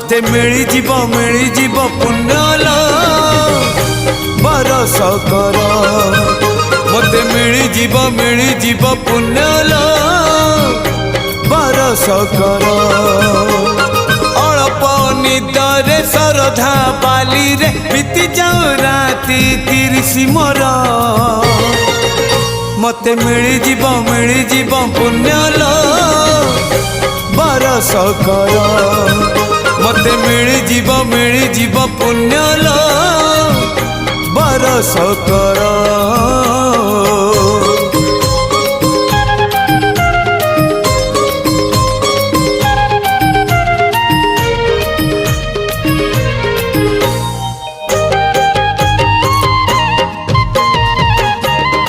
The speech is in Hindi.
मते मिली जीव पुण्यल बरस कर मते मिली जीव पुण्यल बरस कर अल्प निदरे सरधा बाली रे बीती जाऊ राती 30 मोर मते मिली जीव पुण्यल बरस कर मते मिली जीव पुण्यल बरस कर।